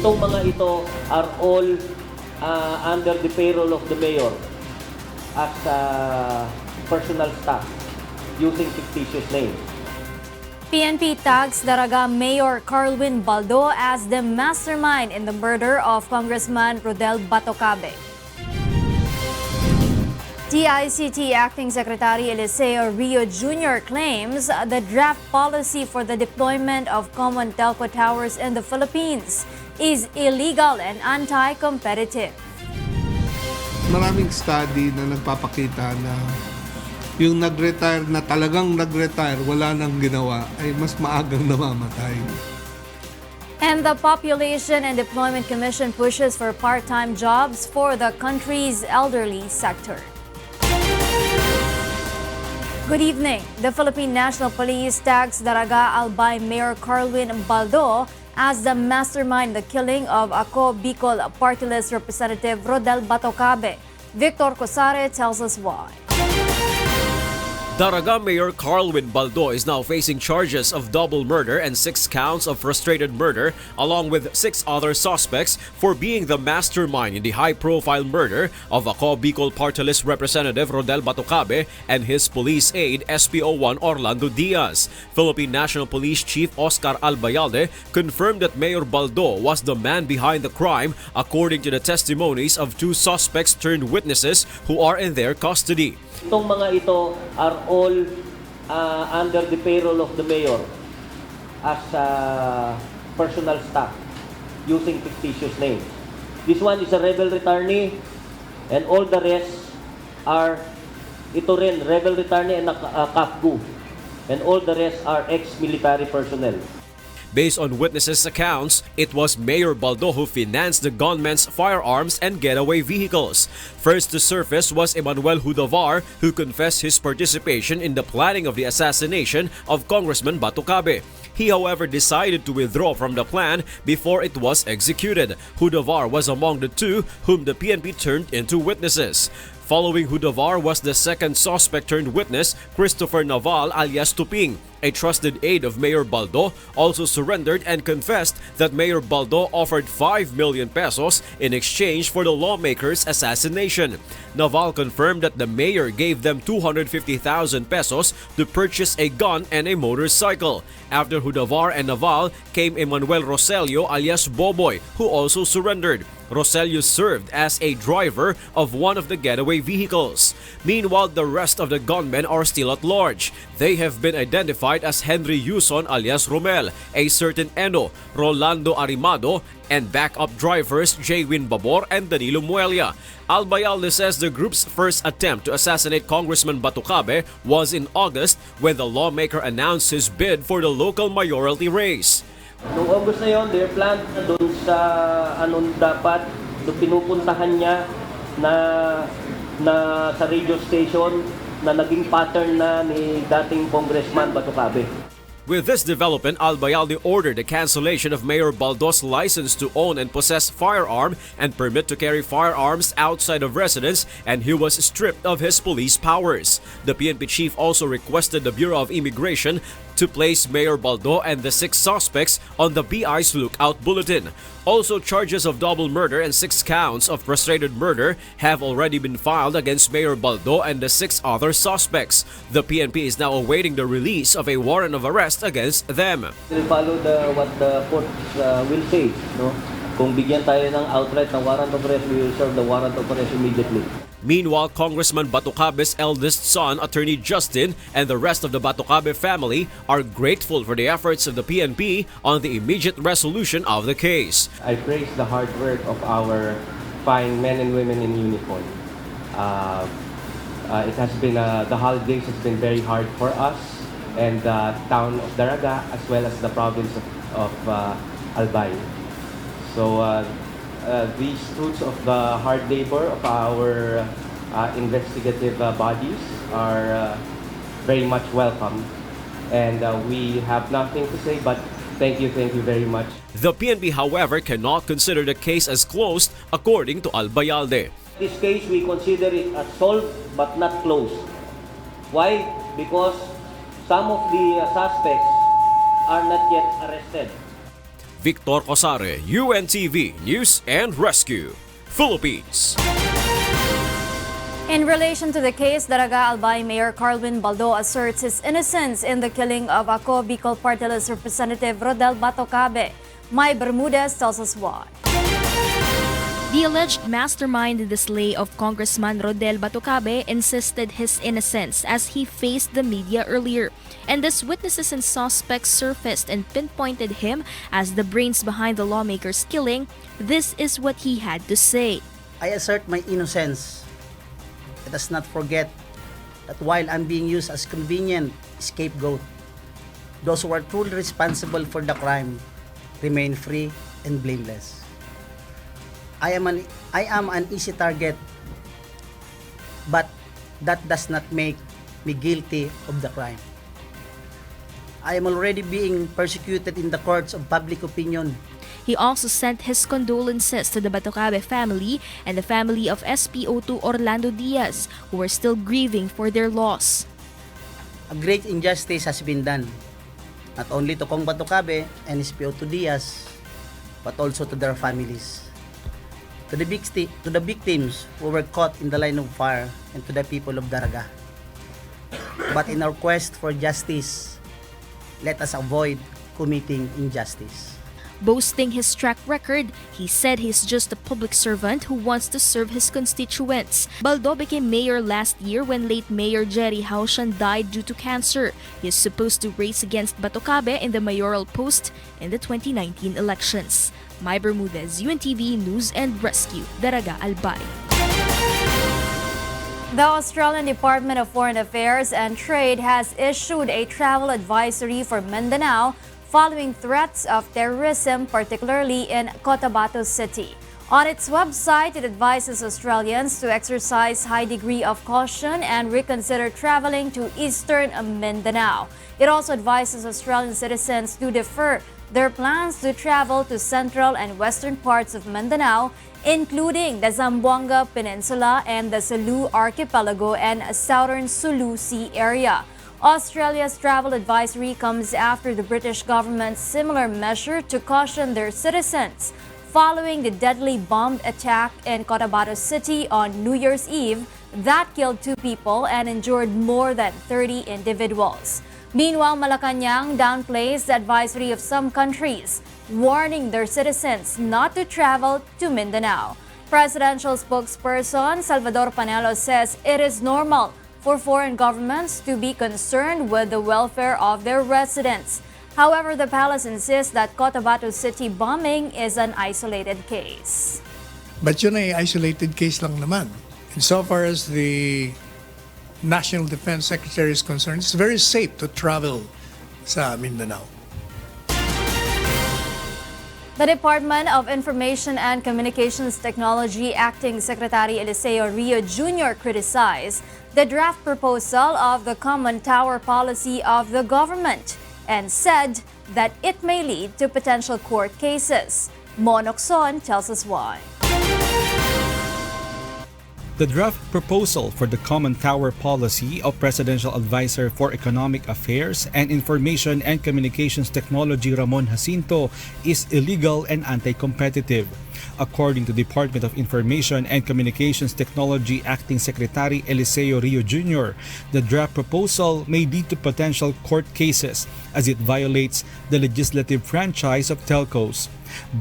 Itong mga ito are all under the payroll of the mayor as personal staff using fictitious names. PNP tags Daraga Mayor Carlwin Baldo as the mastermind in the murder of Congressman Batocabe. DICT Acting Secretary Eliseo Rio Jr. claims the draft policy for the deployment of common telco towers in the Philippines is illegal and anti-competitive. Maraming study na nagpapakita na yung nag-retire na talagang nag-retire, wala nang ginawa, ay mas maagang namamatay. And the Population and Deployment Commission pushes for part-time jobs for the country's elderly sector. Good evening. The Philippine National Police tags Daraga Albay Mayor Carlwin Baldo as the mastermind in the killing of Ako Bicol Party List Representative Batocabe. Victor Cosare tells us why. Daraga Mayor Carlwin Baldo is now facing charges of double murder and 6 counts of frustrated murder, along with 6 other suspects for being the mastermind in the high-profile murder of Ako Bicol Party List Representative Batocabe and his police aide SPO1 Orlando Diaz. Philippine National Police Chief Oscar Albayalde confirmed that Mayor Baldo was the man behind the crime, according to the testimonies of 2 suspects turned witnesses who are in their custody. Itong mga ito are all under the payroll of the mayor as personal staff using fictitious names. This one is a rebel returnee and all the rest are ito rin, rebel returnee and kafgu. And all the rest are ex-military personnel. Based on witnesses' accounts, it was Mayor Baldo who financed the gunmen's firearms and getaway vehicles. First to surface was Emmanuel Hudavar, who confessed his participation in the planning of the assassination of Congressman Batocabe. He, however, decided to withdraw from the plan before it was executed. Hudavar was among the 2 whom the PNP turned into witnesses. Following Hudavar was the second suspect turned witness, Christopher Naval alias Tuping, a trusted aide of Mayor Baldo, also surrendered and confessed that Mayor Baldo offered 5 million pesos in exchange for the lawmaker's assassination. Naval confirmed that the mayor gave them 250,000 pesos to purchase a gun and a motorcycle. After Hudavar and Naval came Emmanuel Roselio alias Boboy, who also surrendered. Roselio served as a driver of one of the getaway vehicles. Meanwhile, the rest of the gunmen are still at large. They have been identified as Henry Yuson alias Romel, a certain Eno, Rolando Arimado, and backup drivers Jaywin Babor and Danilo Muelia. Albayalde says the group's first attempt to assassinate Congressman Batocabe was in August when the lawmaker announced his bid for the local mayoralty race. Noong August na yun, their plan doon sa dapat pinupuntahan niya na sa radio station na naging pattern na ni dating Congressman Batocabe. With this development, Albayalde ordered the cancellation of Mayor Baldo's license to own and possess firearm and permit to carry firearms outside of residence, and he was stripped of his police powers. The PNP chief also requested the Bureau of Immigration to place Mayor Baldo and the 6 suspects on the BI's lookout bulletin. Also, charges of double murder and 6 counts of frustrated murder have already been filed against Mayor Baldo and the 6 other suspects. The PNP is now awaiting the release of a warrant of arrest against them. We'll follow what the court will say. No? Kung bigyan tayo ng outright na warrant of arrest, we will serve the warrant of arrest immediately. Meanwhile, Congressman Batocabe's eldest son, Attorney Justin, and the rest of the Batocabe family are grateful for the efforts of the PNP on the immediate resolution of the case. I praise the hard work of our fine men and women in uniform. It has been the holidays has been very hard for us and the town of Daraga as well as the province of Albay. So these fruits of the hard labor of our investigative bodies are very much welcome, and we have nothing to say but thank you very much. The PNP, however, cannot consider the case as closed, according to Albayalde. This case, we consider it as solved but not closed. Why? Because some of the suspects are not yet arrested. Victor Cosare, UNTV News and Rescue, Philippines. In relation to the case, Daraga Albay Mayor Carlwin Baldo asserts his innocence in the killing of Ako Bicol Party List Representative Rodel Batocabe. Mai Bermudez tells us why. The alleged mastermind in the slay of Congressman Rodel Batocabe insisted his innocence as he faced the media earlier. And as witnesses and suspects surfaced and pinpointed him as the brains behind the lawmaker's killing, this is what he had to say. I assert my innocence. Let us not forget that while I'm being used as convenient scapegoat, those who are truly responsible for the crime remain free and blameless. I am an easy target, but that does not make me guilty of the crime. I am already being persecuted in the courts of public opinion. He also sent his condolences to the Batocabe family and the family of SPO2 Orlando Diaz, who are still grieving for their loss. A great injustice has been done, not only to Kong Batocabe and SPO2 Diaz, but also to their families. To the victims who were caught in the line of fire, and to the people of Daraga. But in our quest for justice, let us avoid committing injustice. Boasting his track record, he said he's just a public servant who wants to serve his constituents. Baldo became mayor last year when late Mayor Jerry Haushan died due to cancer. He is supposed to race against Batocabe in the mayoral post in the 2019 elections. Mai Bermudez, UNTV News and Rescue, Daraga Albay. The Australian Department of Foreign Affairs and Trade has issued a travel advisory for Mindanao following threats of terrorism, particularly in Cotobato City. On its website, it advises Australians to exercise high degree of caution and reconsider traveling to eastern Mindanao. It also advises Australian citizens to defer their plans to travel to central and western parts of Mindanao, including the Zamboanga Peninsula and the Sulu Archipelago and southern Sulu Sea area. Australia's travel advisory comes after the British government's similar measure to caution their citizens following the deadly bombed attack in Cotabato City on New Year's Eve that killed 2 people and injured more than 30 individuals. Meanwhile, Malacañang downplays the advisory of some countries, warning their citizens not to travel to Mindanao. Presidential spokesperson Salvador Panelo says it is normal for foreign governments to be concerned with the welfare of their residents. However, the palace insists that Cotabato City bombing is an isolated case. But yun ay isolated case lang naman. And so far as the National Defense Secretary is concerned, it's very safe to travel sa Mindanao. The Department of Information and Communications Technology Acting Secretary Eliseo Rio Jr. criticized the draft proposal of the Common Tower Policy of the government and said that it may lead to potential court cases. Monokson tells us why. The draft proposal for the Common Tower Policy of Presidential Advisor for Economic Affairs and Information and Communications Technology Ramon Jacinto is illegal and anti-competitive. According to Department of Information and Communications Technology Acting Secretary Eliseo Rio Jr., the draft proposal may lead to potential court cases as it violates the legislative franchise of telcos.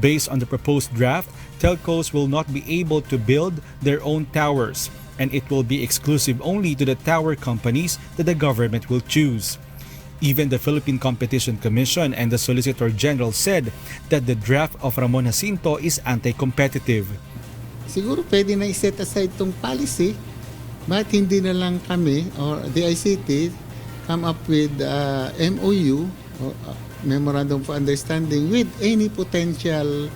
Based on the proposed draft, telcos will not be able to build their own towers, and it will be exclusive only to the tower companies that the government will choose. Even the Philippine Competition Commission and the Solicitor General said that the draft of Ramon Jacinto is anti-competitive. Siguro pwede na i-set aside itong policy, but hindi na lang kami or the DICT come up with MOU or Memorandum of Understanding with any potential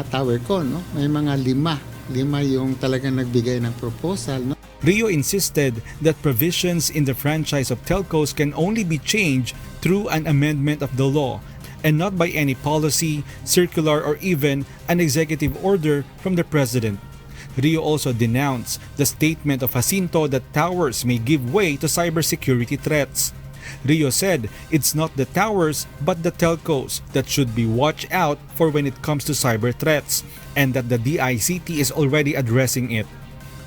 tower co, no? May mga lima yung talagang nagbigay ng proposal, no? Rio insisted that provisions in the franchise of telcos can only be changed through an amendment of the law and not by any policy, circular, or even an executive order from the president. Rio also denounced the statement of Jacinto that towers may give way to cybersecurity threats. Thio said it's not the towers but the telcos that should be watched out for when it comes to cyber threats, and that the DICT is already addressing it.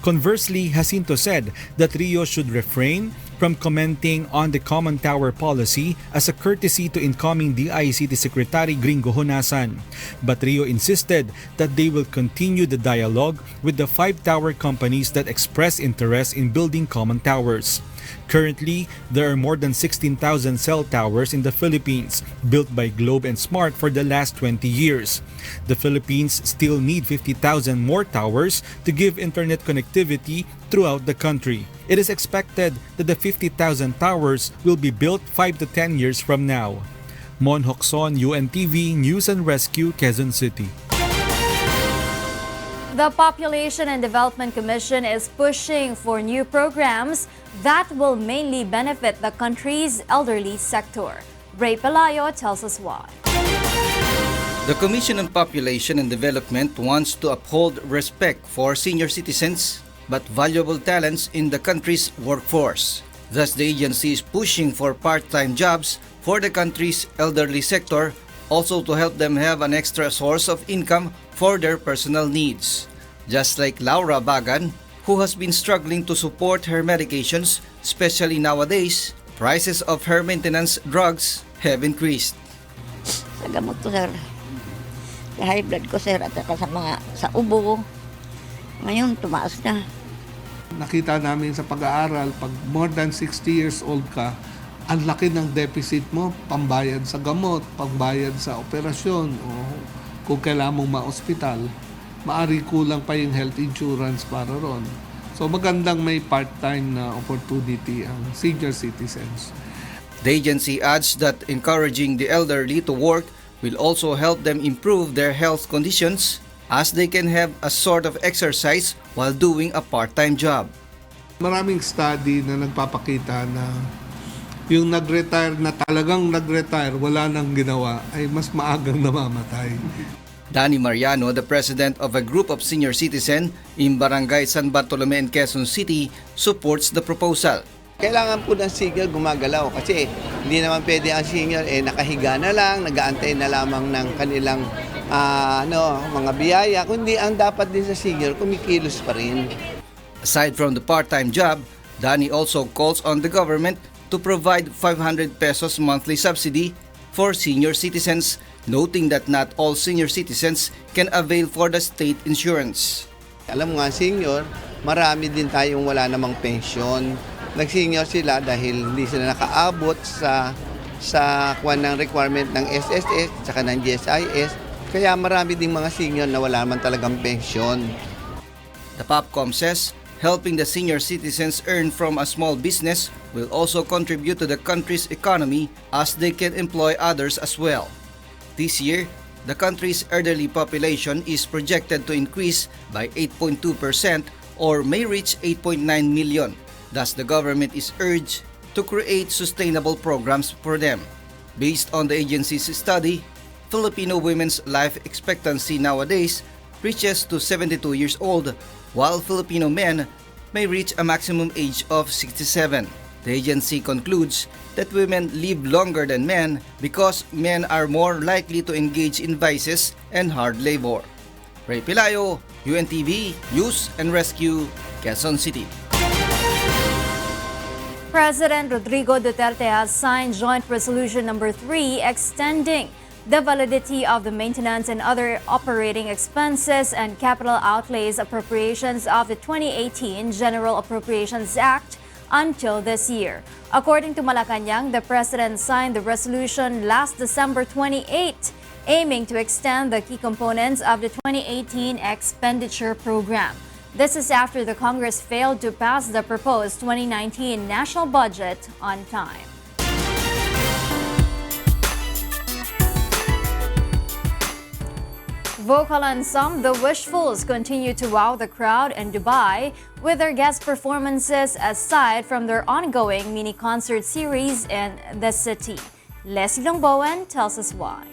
Conversely, Jacinto said that Thio should refrain from commenting on the common tower policy as a courtesy to incoming DICT Secretary Gringo Honasan. But Thio insisted that they will continue the dialogue with the 5 tower companies that express interest in building common towers. Currently, there are more than 16,000 cell towers in the Philippines, built by Globe and Smart for the last 20 years. The Philippines still need 50,000 more towers to give internet connectivity throughout the country. It is expected that the 50,000 towers will be built 5 to 10 years from now. Mon Hokson, UNTV News and Rescue, Quezon City. The Population and Development Commission is pushing for new programs that will mainly benefit the country's elderly sector. Ray Pelayo tells us why. The Commission on Population and Development wants to uphold respect for senior citizens but valuable talents in the country's workforce. Thus, the agency is pushing for part-time jobs for the country's elderly sector, also to help them have an extra source of income for their personal needs. Just like Laura Bagan, who has been struggling to support her medications, especially nowadays, prices of her maintenance drugs have increased. Sa gamot ko, sir. Sa high blood ko, sir, at sa ubo. Ngayon, tumaas na. Nakita namin sa pag-aaral, pag more than 60 years old ka, ang laki ng deficit mo, pambayad sa gamot, pambayad sa operasyon, o kung kailangan mong ma-ospital, maari kulang pa yung health insurance para ron. So magandang may part-time na opportunity ang senior citizens. The agency adds that encouraging the elderly to work will also help them improve their health conditions, as they can have a sort of exercise while doing a part-time job. Maraming study na nagpapakita na yung nag-retire na talagang nag-retire, wala nang ginawa, ay mas maagang namamatay. Danny Mariano, the president of a group of senior citizen in Barangay San Bartolome in Quezon City, supports the proposal. Kailangan po ng senior gumagalaw kasi hindi naman pwede ang senior nakahiga na lang, nag-aantay na lamang ng kanilang mga biyaya, kundi ang dapat din sa senior kumikilos pa rin. Aside from the part-time job, Danny also calls on the government to provide 500 pesos monthly subsidy for senior citizens, noting that not all senior citizens can avail for the state insurance. Alam mo nga, senior, marami din tayong wala namang pensyon. Nag-senior sila dahil hindi sila nakaabot sa kuwan ng requirement ng SSS at ng GSIS. Kaya marami ding mga senior na wala man talagang pensyon. The POPCOM says helping the senior citizens earn from a small business will also contribute to the country's economy as they can employ others as well. This year, the country's elderly population is projected to increase by 8.2% or may reach 8.9 million. Thus, the government is urged to create sustainable programs for them. Based on the agency's study, Filipino women's life expectancy nowadays reaches to 72 years old, while Filipino men may reach a maximum age of 67. The agency concludes that women live longer than men because men are more likely to engage in vices and hard labor. Ray Pelayo, UNTV News and Rescue, Quezon City. President Rodrigo Duterte has signed Joint Resolution Number 3 extending the validity of the maintenance and other operating expenses and capital outlays appropriations of the 2018 General Appropriations Act until this year. According to Malacañang, the President signed the resolution last December 28, aiming to extend the key components of the 2018 expenditure program. This is after the Congress failed to pass the proposed 2019 national budget on time. Vocal ensemble The Wishfuls continue to wow the crowd in Dubai with their guest performances aside from their ongoing mini-concert series in the city. Leslie Longbowen tells us why.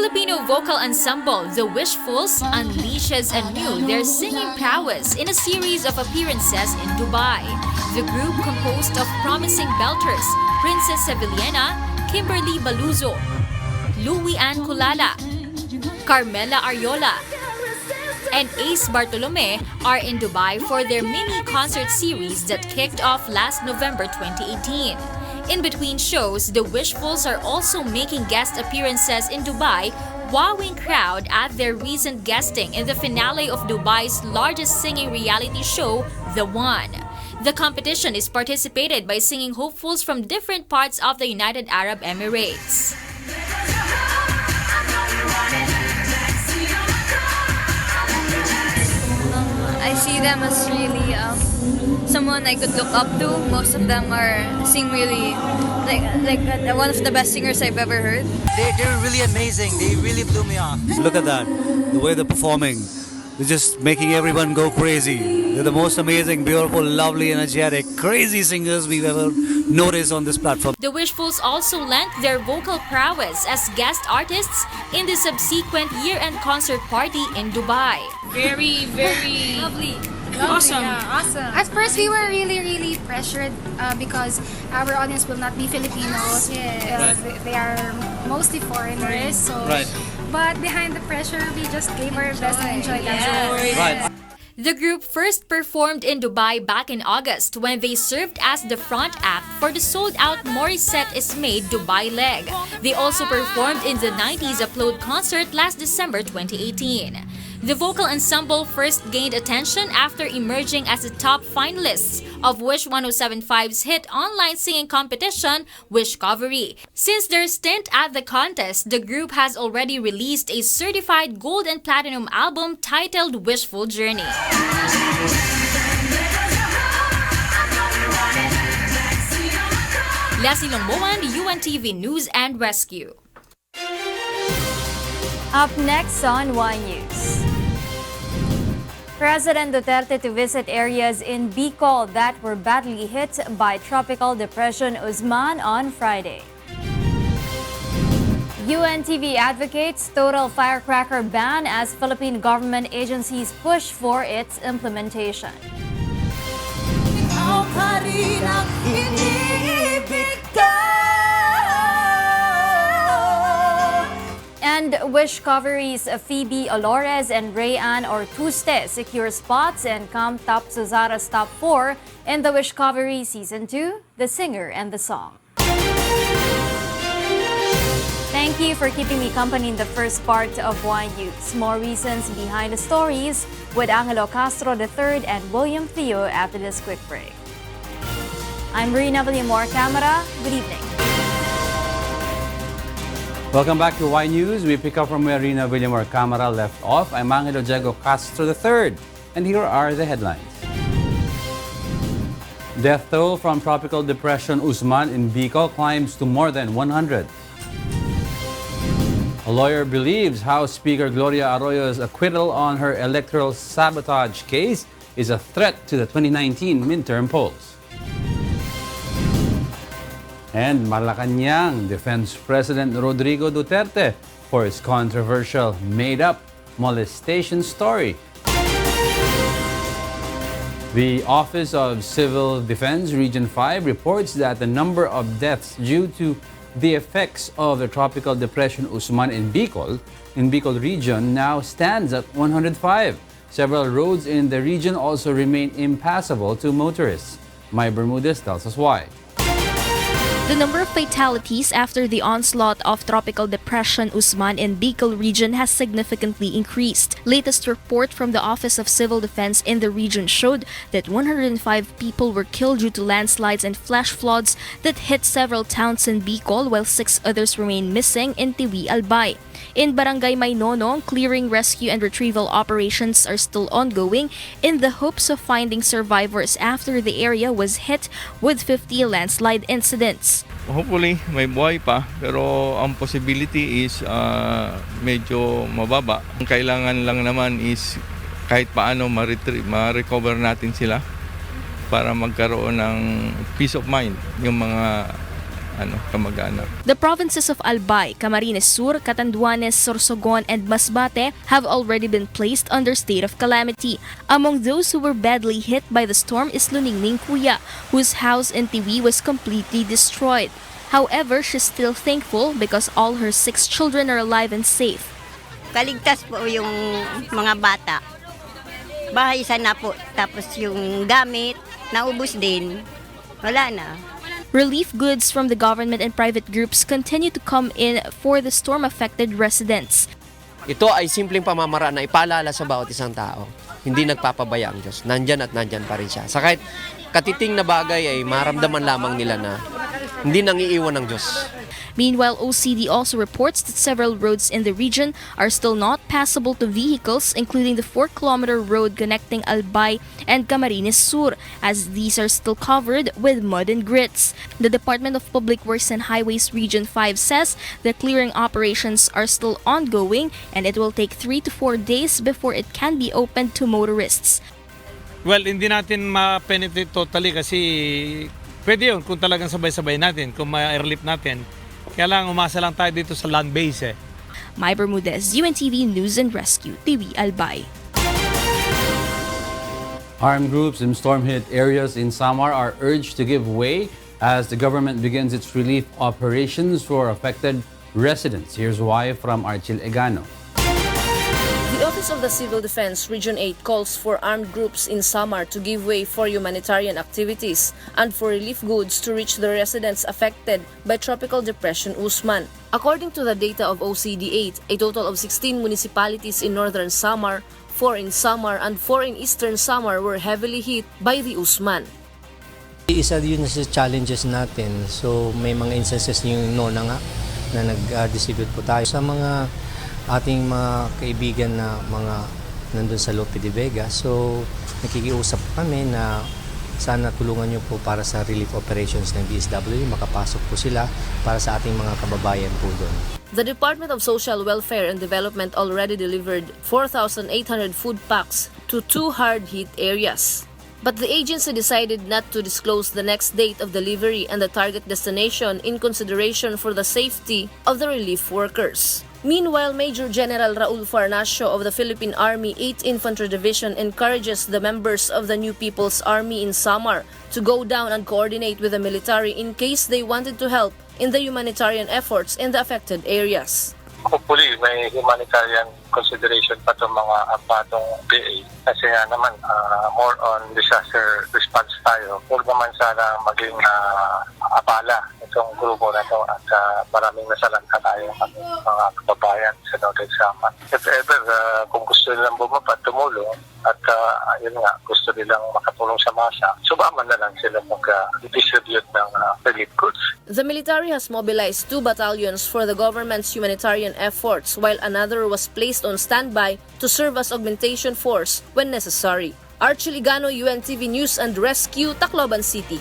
Filipino vocal ensemble The Wishfuls unleashes anew their singing prowess in a series of appearances in Dubai. The group, composed of promising belters Princess Sevillana, Kimberly Baluzo, Louie Ann Culala, Carmela Ariola, and Ace Bartolome, are in Dubai for their mini concert series that kicked off last November 2018. In between shows, the Wishfuls are also making guest appearances in Dubai, wowing crowd at their recent guesting in the finale of Dubai's largest singing reality show, The One. The competition is participated by singing hopefuls from different parts of the United Arab Emirates. I see them as really someone I could look up to. Most of them sing really like one of the best singers I've ever heard. They're really amazing. They really blew me off. Look at that, the way they're performing. They're just making everyone go crazy. They're the most amazing, beautiful, lovely, energetic, crazy singers we've ever noticed on this platform. The Wishfuls also lent their vocal prowess as guest artists in the subsequent year-end concert party in Dubai. Very lovely. Awesome. Yeah, awesome. At first, we were really pressured because our audience will not be Filipinos. They are mostly foreigners. So, but behind the pressure, we just gave our best and enjoyed that. The group first performed in Dubai back in August when they served as the front act for the sold-out Morissette Is Made Dubai leg. They also performed in the 90s Upload concert last December 2018. The vocal ensemble first gained attention after emerging as the top finalists of Wish 1075's hit online singing competition, Wishcovery. Since their stint at the contest, the group has already released a certified gold and platinum album titled Wishful Journey. Leslie Lomboan, UNTV News and Rescue. Up next on Y News. President Duterte to visit areas in Bicol that were badly hit by Tropical Depression Usman on Friday. UNTV advocates total firecracker ban as Philippine government agencies push for its implementation. And Wishcovery's Phoebe Olores and Rayan Ortuste secure spots and come top Suzara's top 4 in the Wishcovery Season 2, The Singer and the Song. Thank you for keeping me company in the first part of Y News. More reasons behind the stories with Angelo Castro III and William Thio after this quick break. I'm Rheena Villamor-Camara. Good evening. Welcome back to Y News. We pick up from where Rheena Villamor-Camara left off. I'm Rodrigo Castro III, and here are the headlines. Death toll from Tropical Depression Usman in Bicol climbs to more than 100. A lawyer believes House Speaker Gloria Arroyo's acquittal on her electoral sabotage case is a threat to the 2019 midterm polls. And Malacañang defends President Rodrigo Duterte for his controversial made-up molestation story. The Office of Civil Defense Region 5 reports that the number of deaths due to the effects of the Tropical Depression Usman in Bicol region now stands at 105. Several roads in the region also remain impassable to motorists. Mai Bermudez tells us why. The number of fatalities after the onslaught of Tropical Depression Usman in Bicol region has significantly increased. Latest report from the Office of Civil Defense in the region showed that 105 people were killed due to landslides and flash floods that hit several towns in Bicol, while 6 others remain missing in Tiwi Albay. In Barangay Maynonong, clearing, rescue, and retrieval operations are still ongoing in the hopes of finding survivors after the area was hit with 50 landslide incidents. Hopefully, may buhay pa, pero ang possibility is medyo mababa. Ang kailangan lang naman is kahit paano ma-recover natin sila para magkaroon ng peace of mind yung mga kamag-anak. The provinces of Albay, Camarines Sur, Catanduanes, Sorsogon, and Masbate have already been placed under state of calamity. Among those who were badly hit by the storm is Luningning Kuya, whose house in Tiwi was completely destroyed. However, she's still thankful because all her 6 children are alive and safe. Kaligtas po yung mga bata. Bahay isa na po. Tapos yung gamit, naubos din. Wala na. Relief goods from the government and private groups continue to come in for the storm-affected residents. Ito ay simpleng pamamaraan na ipaalala sa bawat isang tao. Hindi nagpapabaya ang Diyos. Nandyan at nandyan pa rin siya. Sa kahit katiting na bagay ay maramdaman lamang nila na hindi nang iiwan ng Diyos. Meanwhile, OCD also reports that several roads in the region are still not passable to vehicles, including the 4-kilometer road connecting Albay and Camarines Sur, as these are still covered with mud and grits. The Department of Public Works and Highways Region 5 says the clearing operations are still ongoing and it will take 3 to 4 days before it can be opened to motorists. Well, hindi natin ma-penetrate totally kasi pwede yun kung talagang sabay-sabay natin, kung ma-airlift natin. Kaya lang, umasa lang tayo dito sa land base. Mai Bermudez, UNTV News and Rescue, TV Albay. Armed groups in storm-hit areas in Samar are urged to give way as the government begins its relief operations for affected residents. Here's why from Archil Egano. The Office of the Civil Defense Region 8 calls for armed groups in Samar to give way for humanitarian activities and for relief goods to reach the residents affected by Tropical Depression Usman. According to the data of OCD 8, a total of 16 municipalities in northern Samar, 4 in Samar and 4 in eastern Samar were heavily hit by the Usman. Isa yun sa challenges natin. So may mga instances yung na nag-distribute po tayo sa mga ating mga kaibigan na mga nandun sa Lope de Vega. So nakikiusap kami na sana tulungan nyo po para sa relief operations ng DSWD. Makapasok po sila para sa ating mga kababayan po doon. The Department of Social Welfare and Development already delivered 4,800 food packs to 2 hard-hit areas. But the agency decided not to disclose the next date of delivery and the target destination in consideration for the safety of the relief workers. Meanwhile, Major General Raul Farnacio of the Philippine Army 8th Infantry Division encourages the members of the New People's Army in Samar to go down and coordinate with the military in case they wanted to help in the humanitarian efforts in the affected areas. Hopefully, may humanitarian consideration pa itong mga ampatong PA. Kasi nga naman, more on disaster response tayo. Huwag naman sana maging abala itong grupo na ito at maraming nasalanta tayo mga kababayan sa Northern Samar. If ever, kung gusto nilang bumaba, tumulong at yun nga, gusto nilang makatulong sa masa, subaman na lang sila mag-distribute ng relief goods. The military has mobilized 2 battalions for the government's humanitarian efforts while another was placed on standby to serve as augmentation force when necessary. Archie Ligano, UNTV News and Rescue, Tacloban City.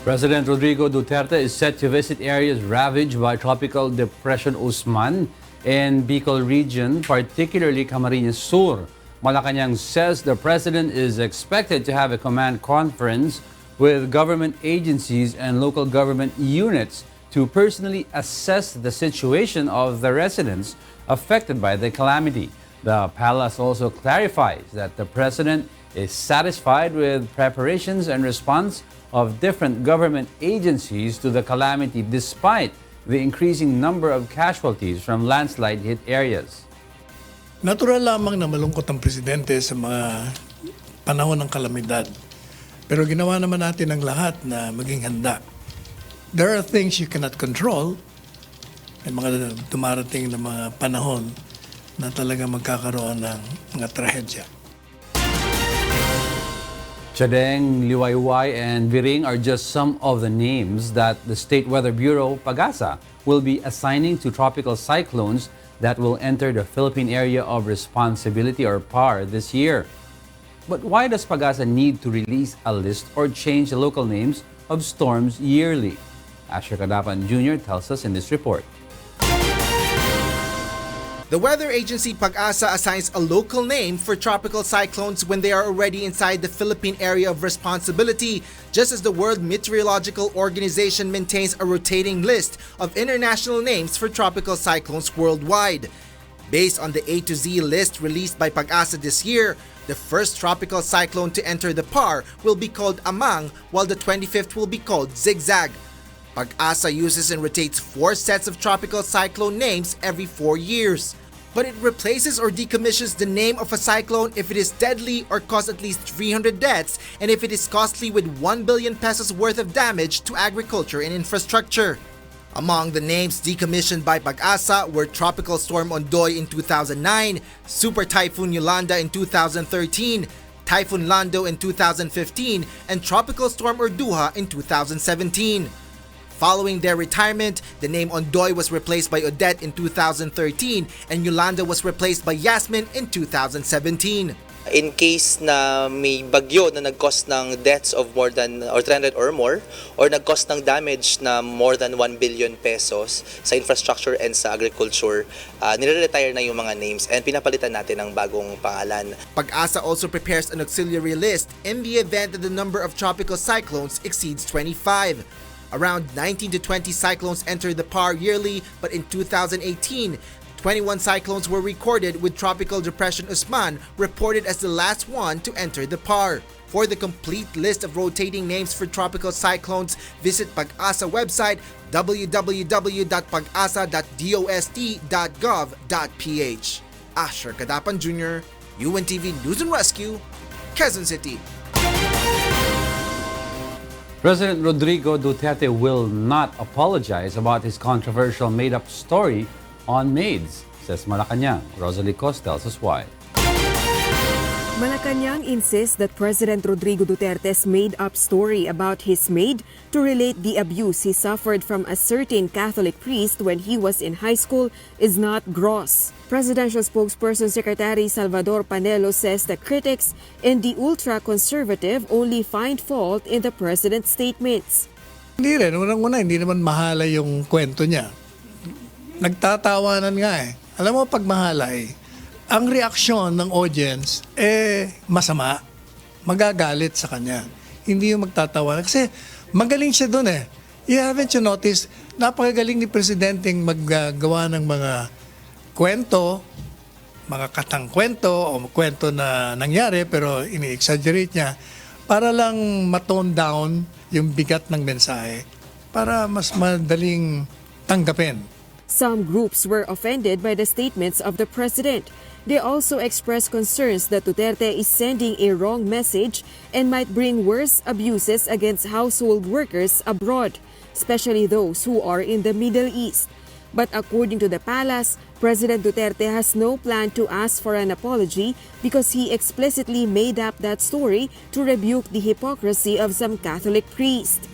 President Rodrigo Duterte is set to visit areas ravaged by Tropical Depression Usman in Bicol region, particularly Camarines Sur. Malacañang says the president is expected to have a command conference with government agencies and local government units to personally assess the situation of the residents affected by the calamity. The palace also clarifies that the president is satisfied with preparations and response of different government agencies to the calamity despite the increasing number of casualties from landslide-hit areas. Natural lamang na malungkot ang presidente sa mga panahon ng kalamidad. Pero ginawa naman natin ang lahat na maging handa. There are things you cannot control. May mga dumarating na mga panahon na talaga magkakaroon ng mga trahedya. Chadeng, Liwayway, and Viring are just some of the names that the State Weather Bureau, PAGASA, will be assigning to tropical cyclones that will enter the Philippine Area of Responsibility or PAR this year. But why does PAGASA need to release a list or change the local names of storms yearly? Asher Kadapan Jr. tells us in this report. The weather agency Pag-asa assigns a local name for tropical cyclones when they are already inside the Philippine area of responsibility, just as the World Meteorological Organization maintains a rotating list of international names for tropical cyclones worldwide. Based on the A to Z list released by Pag-asa this year, the first tropical cyclone to enter the PAR will be called Amang, while the 25th will be called Zigzag. Pag-asa uses and rotates 4 sets of tropical cyclone names every 4 years. But it replaces or decommissions the name of a cyclone if it is deadly or cause at least 300 deaths and if it is costly with 1 billion pesos worth of damage to agriculture and infrastructure. Among the names decommissioned by Pag-asa were Tropical Storm Ondoy in 2009, Super Typhoon Yolanda in 2013, Typhoon Lando in 2015, and Tropical Storm Orduha in 2017. Following their retirement, the name Ondoy was replaced by Odette in 2013 and Yolanda was replaced by Yasmin in 2017. In case na may bagyo na nag-cause ng deaths of more than or 300 or more or nag-cause ng damage na more than 1 billion pesos sa infrastructure and sa agriculture, nire-retire na yung mga names and pinapalitan natin ng bagong pangalan. Pag-asa also prepares an auxiliary list in the event that the number of tropical cyclones exceeds 25. Around 19 to 20 cyclones enter the PAR yearly, but in 2018, 21 cyclones were recorded with Tropical Depression Usman reported as the last one to enter the PAR. For the complete list of rotating names for tropical cyclones, visit Pag-asa website www.pagasa.dost.gov.ph. Asher Kadapan Jr., UNTV News and Rescue, Quezon City. President Rodrigo Duterte will not apologize about his controversial made-up story on maids, says Malacañang. Rosalie Cos tells us why. Malacañang insists that President Rodrigo Duterte's made-up story about his maid to relate the abuse he suffered from a certain Catholic priest when he was in high school is not gross. Presidential spokesperson Secretary Salvador Panelo says the critics and the ultra-conservative only find fault in the president's statements. Hindi rin. Unang-una, hindi naman mahala yung kwento niya. Nagtatawanan nga eh. Alam mo, pag mahalay, ang reaksyon ng audience, masama. Magagalit sa kanya. Hindi yung magtatawanan. Kasi magaling siya doon eh. Haven't you noticed, napakagaling ni Presidenteng maggawa ng mga kwento, mga katang-kwento o kwento na nangyari pero ini-exaggerate niya para lang matone down yung bigat ng mensahe para mas madaling tanggapin. Some groups were offended by the statements of the president. They also expressed concerns that Duterte is sending a wrong message and might bring worse abuses against household workers abroad, especially those who are in the Middle East. But according to the palace, President Duterte has no plan to ask for an apology because he explicitly made up that story to rebuke the hypocrisy of some Catholic priest.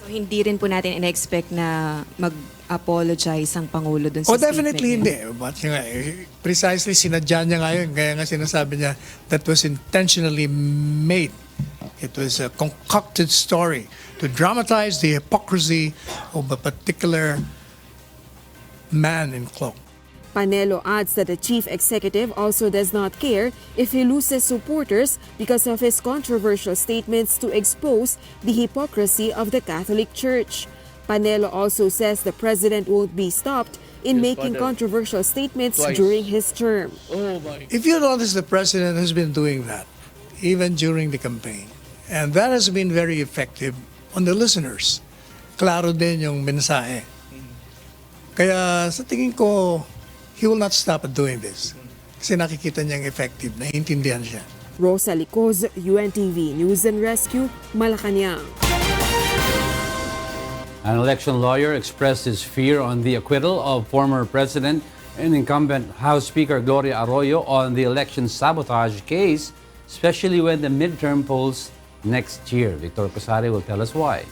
So hindi rin po natin in-expect na mag-apologize ang Pangulo dun sa definitely statement. hindi. But precisely sinadya niya nga yun. Kaya nga sinasabi niya that was intentionally made. It was a concocted story to dramatize the hypocrisy of a particular man in cloak. Panelo adds that the chief executive also does not care if he loses supporters because of his controversial statements to expose the hypocrisy of the Catholic Church. Panelo also says the president won't be stopped in making controversial statements during his term. If you notice, the president has been doing that even during the campaign. And that has been very effective on the listeners. Klaro din yung mensahe. Kaya sa tingin ko, he will not stop at doing this. Kasi nakikita niyang effective, naiintindihan siya. Rosalie Cos, UNTV News and Rescue, Malacañang. An election lawyer expressed his fear on the acquittal of former President and incumbent House Speaker Gloria Arroyo on the election sabotage case, especially when the midterm polls next year. Victor Casari will tell us why.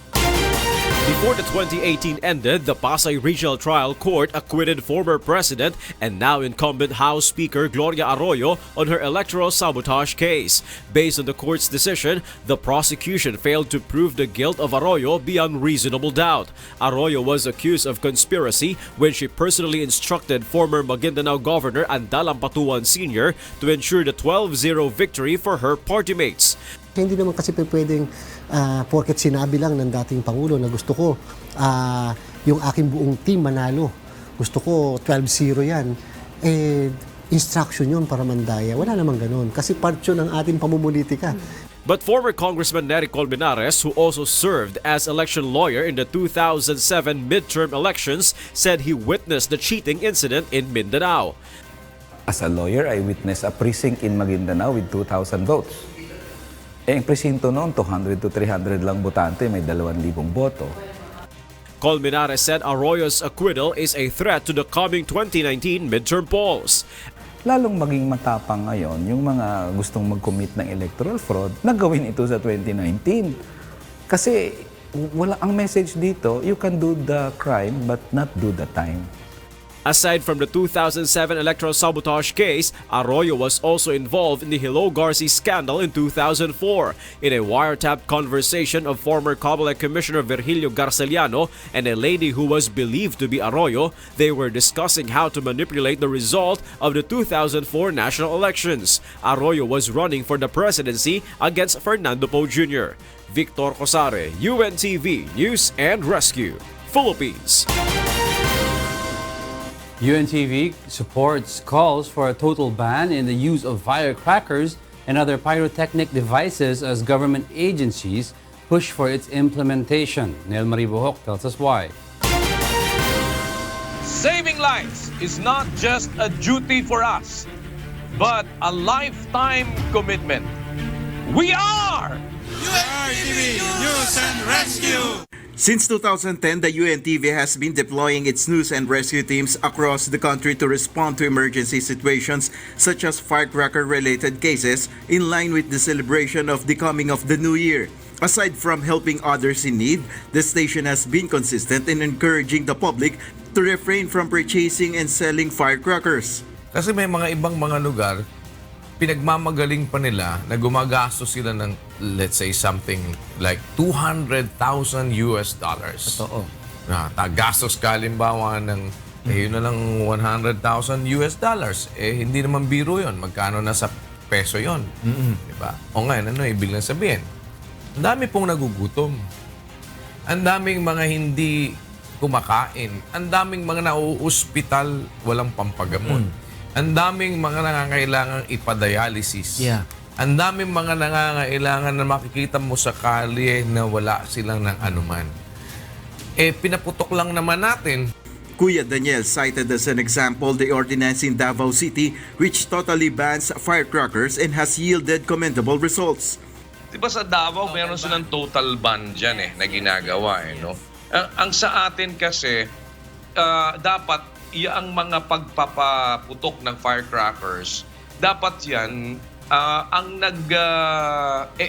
Before the 2018 ended, the Pasay Regional Trial Court acquitted former President and now incumbent House Speaker Gloria Arroyo on her electoral sabotage case. Based on the court's decision, the prosecution failed to prove the guilt of Arroyo beyond reasonable doubt. Arroyo was accused of conspiracy when she personally instructed former Mindanao Governor Andalang Patuan Sr. to ensure the 12-0 victory for her party mates. Hindi naman kasi pwedeng porket sinabi lang ng dating Pangulo na gusto ko yung aking buong team manalo. Gusto ko 12-0 yan. Instruction yun para mandaya. Wala namang ganun. Kasi part yun ng ating pamumulitika. But former Congressman Nery Colmenares, who also served as election lawyer in the 2007 midterm elections, said he witnessed the cheating incident in Mindanao. As a lawyer, I witnessed a precinct in Maguindanao with 2,000 votes. Ang presinto noon, 200 to 300 lang botante, may 2,000 boto. Colmenares said Arroyo's acquittal is a threat to the coming 2019 midterm polls. Lalong maging matapang ngayon yung mga gustong mag-commit ng electoral fraud na gawin ito sa 2019. Kasi ang message dito, you can do the crime but not do the time. Aside from the 2007 electoral sabotage case, Arroyo was also involved in the Hello Garci scandal in 2004. In a wiretapped conversation of former Comelec Commissioner Virgilio Garceliano and a lady who was believed to be Arroyo, they were discussing how to manipulate the result of the 2004 national elections. Arroyo was running for the presidency against Fernando Poe Jr. Victor Cosare, UNTV News and Rescue, Philippines. UNTV supports calls for a total ban in the use of firecrackers and other pyrotechnic devices as government agencies push for its implementation. Nel Marie Bohok tells us why. Saving lives is not just a duty for us, but a lifetime commitment. We are UNTV News and Rescue! Since 2010, the UNTV has been deploying its news and rescue teams across the country to respond to emergency situations such as firecracker-related cases in line with the celebration of the coming of the new year. Aside from helping others in need, the station has been consistent in encouraging the public to refrain from purchasing and selling firecrackers. Kasi may mga ibang mga lugar, pinagmamagaling pa nila na gumagastos sila ng, let's say, something like $200,000 US. Totoo. Gastos ka halimbawa ng, yun na lang $100,000 US. Hindi naman biro yun. Magkano na sa peso yun? Diba? O ngayon, ano ibig lang sabihin? Ang dami pong nagugutom. Ang daming mga hindi kumakain. Ang daming mga nauuspital, walang pampagamot. Ang daming mga nangangailangang ipadialysis. Ang daming mga nangangailangan na makikita mo sa kalye na wala silang ng anuman. Pinaputok lang naman natin. Kuya Daniel cited as an example the ordinance in Davao City which totally bans firecrackers and has yielded commendable results. Diba sa Davao, meron silang total ban dyan na ginagawa. No? Ang sa atin kasi, dapat ang mga pagpapaputok ng firecrackers, dapat yan ang nag-execute.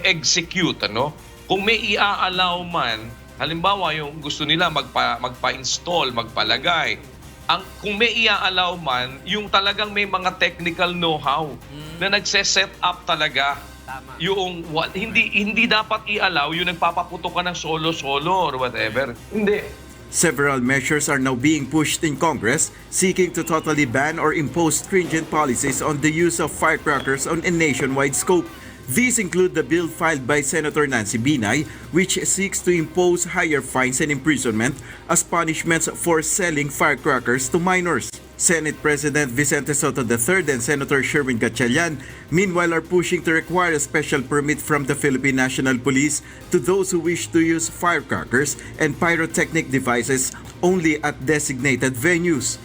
Kung may i-allow man, halimbawa yung gusto nila magpa-install, magpalagay, kung may i-allow man, yung talagang may mga technical know-how na nagse-set up talaga. Yung hindi dapat i-allow yung nagpapaputok ka ng solo-solo or whatever. Hindi. Several measures are now being pushed in Congress seeking to totally ban or impose stringent policies on the use of firecrackers on a nationwide scope. These include the bill filed by Senator Nancy Binay, which seeks to impose higher fines and imprisonment as punishments for selling firecrackers to minors. Senate President Vicente Soto III and Senator Sherwin Gatchalian, meanwhile, are pushing to require a special permit from the Philippine National Police to those who wish to use firecrackers and pyrotechnic devices only at designated venues.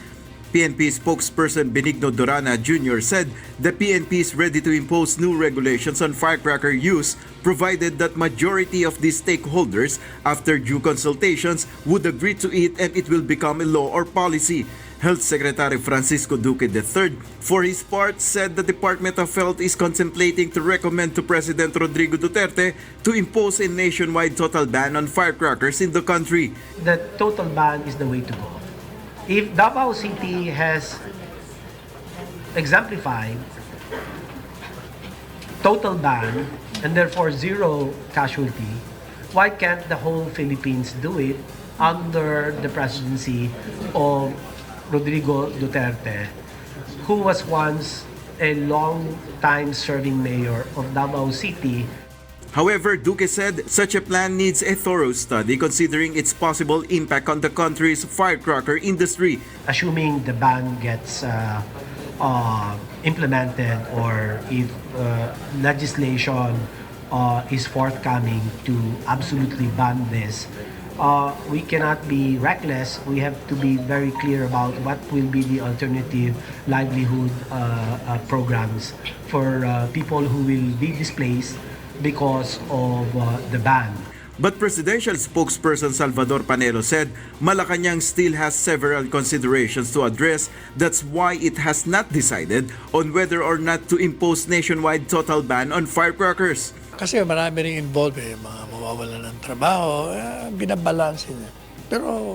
PNP spokesperson Benigno Dorana Jr. said the PNP is ready to impose new regulations on firecracker use provided that majority of these stakeholders, after due consultations, would agree to it and it will become a law or policy. Health Secretary Francisco Duque III, for his part, said the Department of Health is contemplating to recommend to President Rodrigo Duterte to impose a nationwide total ban on firecrackers in the country. The total ban is the way to go. If Davao City has exemplified total ban and therefore zero casualty, why can't the whole Philippines do it under the presidency of Rodrigo Duterte, who was once a long-time serving mayor of Davao City? However, Duque said such a plan needs a thorough study considering its possible impact on the country's firecracker industry. Assuming the ban gets implemented, or if legislation is forthcoming to absolutely ban this, we cannot be reckless. We have to be very clear about what will be the alternative livelihood programs for people who will be displaced because of the ban. But presidential spokesperson Salvador Panelo said Malacañang still has several considerations to address. That's why it has not decided on whether or not to impose nationwide total ban on firecrackers. Kasi marami rin involved, mga mawawalan ng trabaho, binabalanse niya. Pero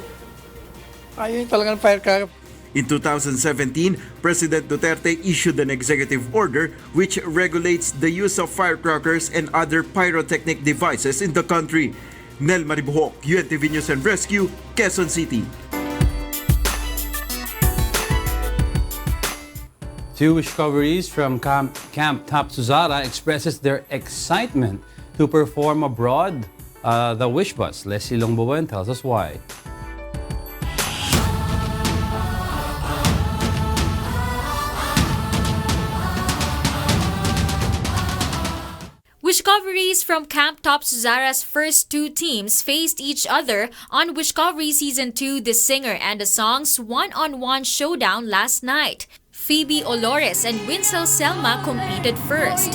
ayaw talaga ng firecracker. In 2017, President Duterte issued an executive order which regulates the use of firecrackers and other pyrotechnic devices in the country. Nel Maribuhok, UNTV News and Rescue, Quezon City. Two wishcoveries from Camp Top Suzara expresses their excitement to perform abroad. The Wish Bus. Leslie Longbowen tells us why. Wishcoveries from Camp Top Suzara's first two teams faced each other on Wishcovery Season 2 The Singer and the Song's one-on-one showdown last night. Phoebe Olores and Winsel Selma competed first.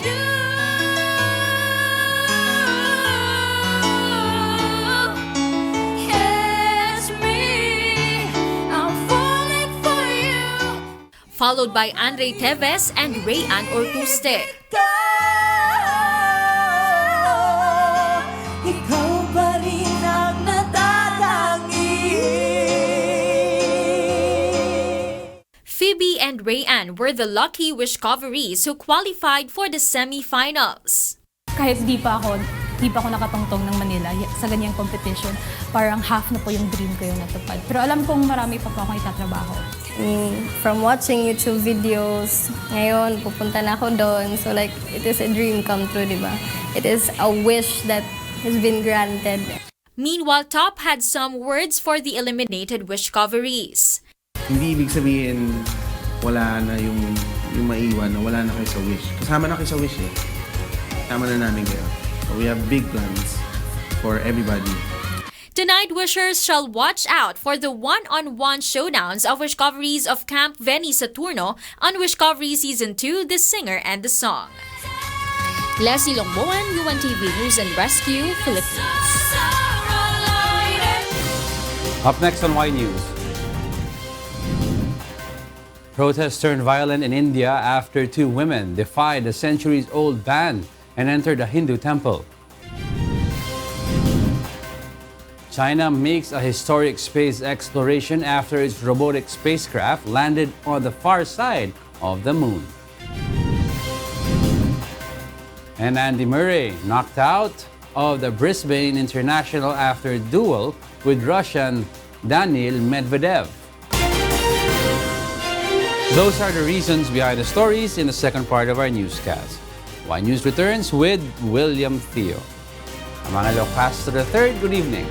Followed by Andre Teves and Rayan Ortuste. Phoebe and Rayan were the lucky wishcoveries who qualified for the semi-finals. Kahit di pa ako nakatungtong ng Manila sa ganyang competition, parang half na po yung dream ko yung natupad. Pero alam kong marami pa po akong itatrabaho. From watching YouTube videos, ngayon pupunta na ako doon. So like, it is a dream come true, di ba? It is a wish that has been granted. Meanwhile, Top had some words for the eliminated wishcoveries. Hindi ibig sabihin wala na yung maiwan, na wala na kayo sa wish. Kasama na kayo sa wish eh. Kasama na namin kayo. So we have big plans for everybody. Tonight, wishers shall watch out for the one-on-one showdowns of wishcoveries of Camp Veni Saturno on Wishcovery Season 2, The Singer and the Song. Leslie Longboan, UNTV News and Rescue, Philippines. Up next on Y News. Protests turned violent in India after two women defied a centuries-old ban and entered a Hindu temple. China makes a historic space exploration after its robotic spacecraft landed on the far side of the moon. And Andy Murray knocked out of the Brisbane International after duel with Russian Daniil Medvedev. Those are the reasons behind the stories in the second part of our newscast. Y News returns with William Thio. I'm Angelo, Castro III. Good evening.